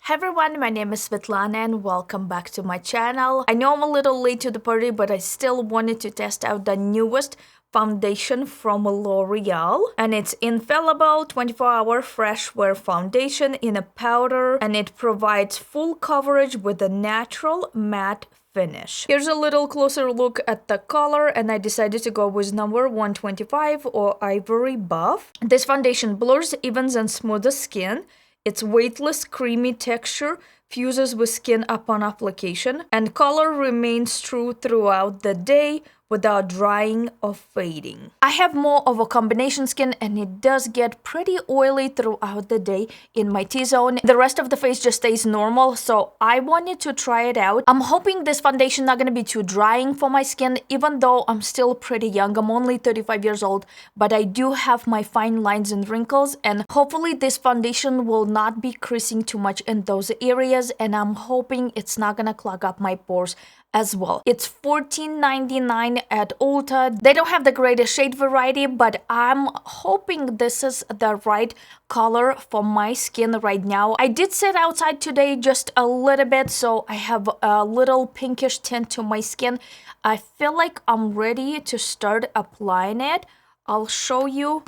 Hey everyone, my name is Svetlana and welcome back to my channel. I know I'm a little late to the party, but I still wanted to test out the newest foundation from L'Oreal, and it's Infallible 24-hour fresh wear foundation in a powder, and it provides full coverage with a natural matte finish. Here's a little closer look at the color, and I decided to go with number 125 or Ivory Buff. This foundation blurs, evens, and smooths skin. Its weightless, creamy texture fuses with skin upon application, and color remains true throughout the day without drying or fading. I have more of a combination skin, and it does get pretty oily throughout the day in my T-zone. The rest of the face just stays normal, so I wanted to try it out. I'm hoping this foundation not gonna be too drying for my skin, even though I'm still pretty young. I'm only 35 years old, but I do have my fine lines and wrinkles, and hopefully this foundation will not be creasing too much in those areas, and I'm hoping it's not gonna clog up my pores as well. It's $14.99 at Ulta. They don't have the greatest shade variety, but I'm hoping this is the right color for my skin right now. I did sit outside today just a little bit, so I have a little pinkish tint to my skin. I feel like I'm ready to start applying it. I'll show you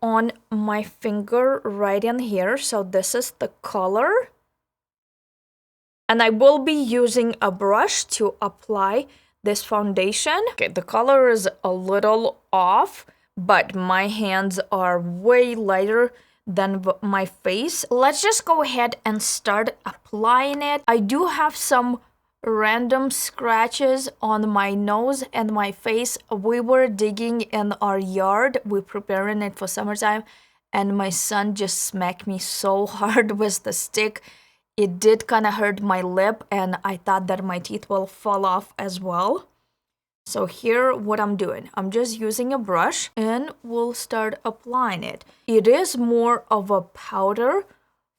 on my finger right in here. So this is the color. And I will be using a brush to apply this foundation. Okay, the color is a little off, but my hands are way lighter than my face. Let's just go ahead and start applying it. I do have some random scratches on my nose and my face. We were digging in our yard. We're preparing it for summertime, and my son just smacked me so hard with the stick. It did kind of hurt my lip, and I thought that my teeth will fall off as well. So here, what I'm doing, I'm just using a brush and we'll start applying it. It is more of a powder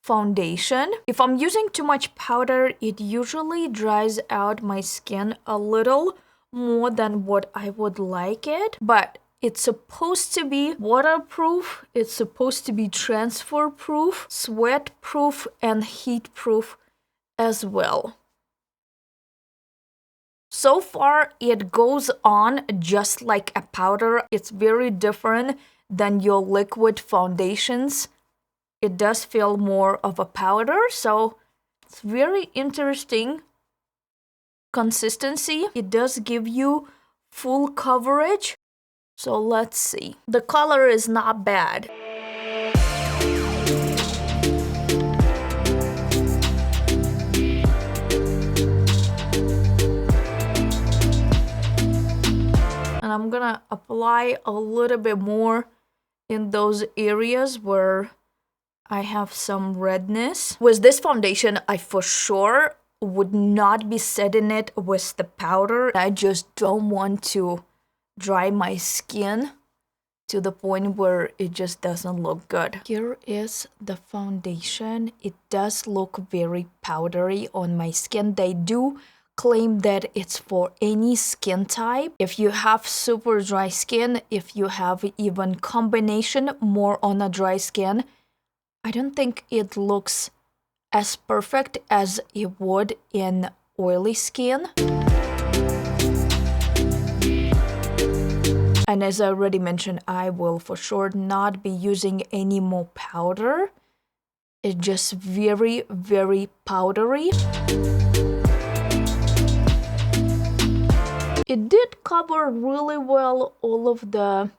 foundation. If I'm using too much powder, it usually dries out my skin a little more than what I would like it, but it's supposed to be waterproof, it's supposed to be transfer proof, sweat proof, and heat proof as well. So far, it goes on just like a powder. It's very different than your liquid foundations. It does feel more of a powder, so it's very interesting consistency. It does give you full coverage. So let's see. The color is not bad. And I'm gonna apply a little bit more in those areas where I have some redness. With this foundation, I for sure would not be setting it with the powder. I just don't want to dry my skin to the point where it just doesn't look good. Here is the foundation. It does look very powdery on my skin. They do claim that it's for any skin type. If you have super dry skin, if you have even combination more on a dry skin, I don't think it looks as perfect as it would in oily skin. And as I already mentioned, I will for sure not be using any more powder. It's just very, very powdery. It did cover really well all of the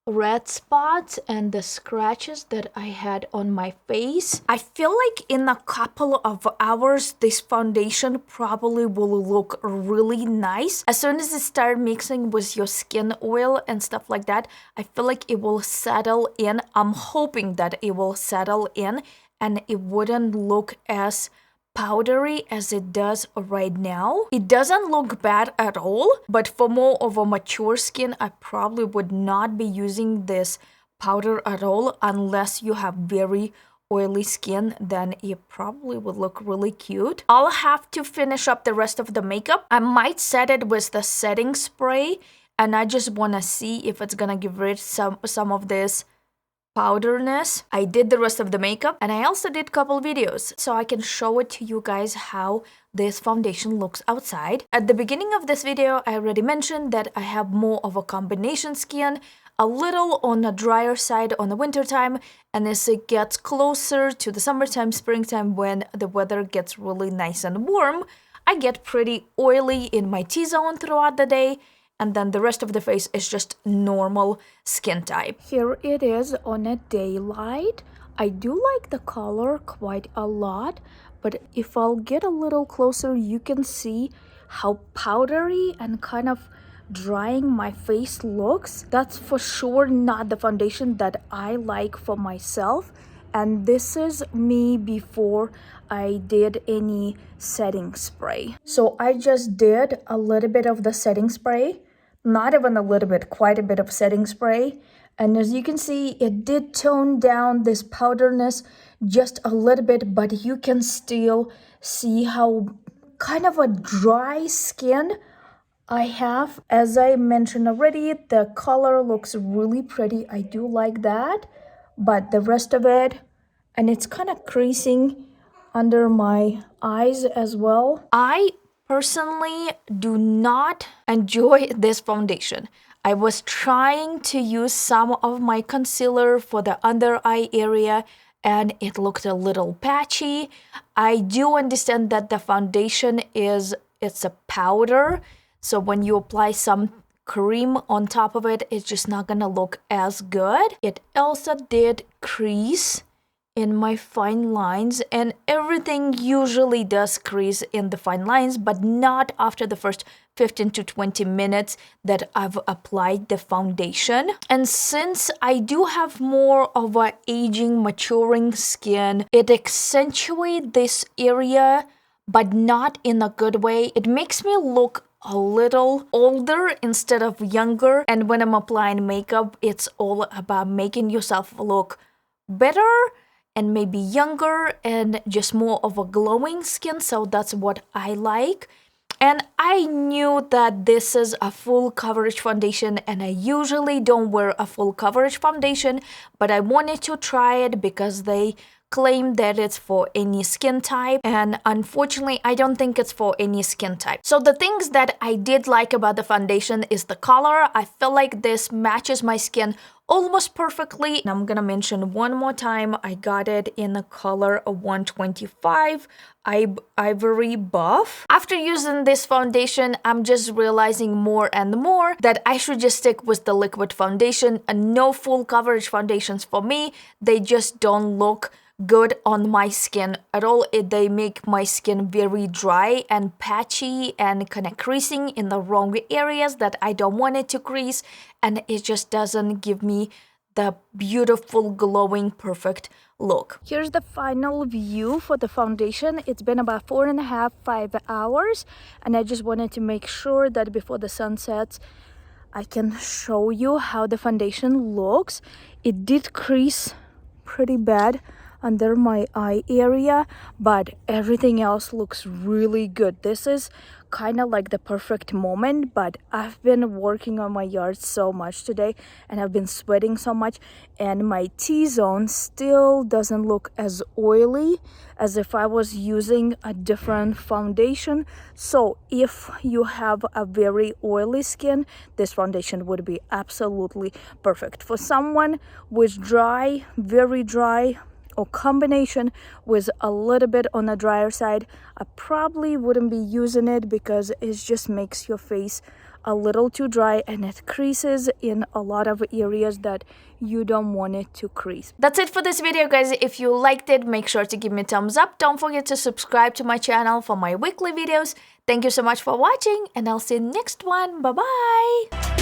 red spots and the scratches that I had on my face. I feel like in a couple of hours, this foundation probably will look really nice. As soon as it starts mixing with your skin oil and stuff like that, I feel like it will settle in. I'm hoping that it will settle in and it wouldn't look as powdery as it does right now. It doesn't look bad at all, but for more of a mature skin, I probably would not be using this powder at all unless you have very oily skin. Then it probably would look really cute. I'll have to finish up the rest of the makeup. I might set it with the setting spray, and I just want to see if it's gonna give rid some of this powderness. I did the rest of the makeup, and I also did a couple videos so I can show it to you guys how this foundation looks outside. At the beginning of this video, I already mentioned that I have more of a combination skin, a little on the drier side on the winter time, and as it gets closer to the summertime, springtime, when the weather gets really nice and warm, I get pretty oily in my T-zone throughout the day, and then the rest of the face is just normal skin type. Here it is on a daylight. I do like the color quite a lot, but if I'll get a little closer, you can see how powdery and kind of drying my face looks. That's for sure not the foundation that I like for myself. And this is me before I did any setting spray. So I just did a little bit of the setting spray, not even a little bit, quite a bit of setting spray. And as you can see, it did tone down this powderness just a little bit, but you can still see how kind of a dry skin I have. As I mentioned already, the color looks really pretty. I do like that, but the rest of it, and it's kind of creasing under my eyes as well. I personally do not enjoy this foundation. I was trying to use some of my concealer for the under eye area, and it looked a little patchy. I do understand that the foundation it's a powder, so when you apply some cream on top of it, it's just not gonna look as good. It also did crease in my fine lines, and everything usually does crease in the fine lines, but not after the first 15 to 20 minutes that I've applied the foundation. And since I do have more of a aging, maturing skin, it accentuates this area, but not in a good way. It makes me look a little older instead of younger. And when I'm applying makeup, it's all about making yourself look better and maybe younger and just more of a glowing skin. So that's what I like. And I knew that this is a full coverage foundation, and I usually don't wear a full coverage foundation, but I wanted to try it because they claim that it's for any skin type, and unfortunately I don't think it's for any skin type. So the things that I did like about the foundation is the color. I feel like this matches my skin almost perfectly. And I'm gonna mention one more time, I got it in the color of 125 Ivory Buff. After using this foundation, I'm just realizing more and more that I should just stick with the liquid foundation and no full coverage foundations for me. They just don't look good on my skin at all. They make my skin very dry and patchy and kind of creasing in the wrong areas that I don't want it to crease, and it just doesn't give me the beautiful, glowing, perfect look. Here's the final view for the foundation. It's been about 4.5 to 5 hours, and I just wanted to make sure that before the sun sets I can show you how the foundation looks. It did crease pretty bad under my eye area, but everything else looks really good. This is kind of like the perfect moment, but I've been working on my yard so much today and I've been sweating so much, and my T-zone still doesn't look as oily as if I was using a different foundation. So if you have a very oily skin, this foundation would be absolutely perfect. For someone with dry, very dry, or combination with a little bit on the drier side, I probably wouldn't be using it because it just makes your face a little too dry and it creases in a lot of areas that you don't want it to crease. That's it for this video, guys. If you liked it, make sure to give me a thumbs up. Don't forget to subscribe to my channel for my weekly videos. Thank you so much for watching, and I'll see you next one. Bye bye.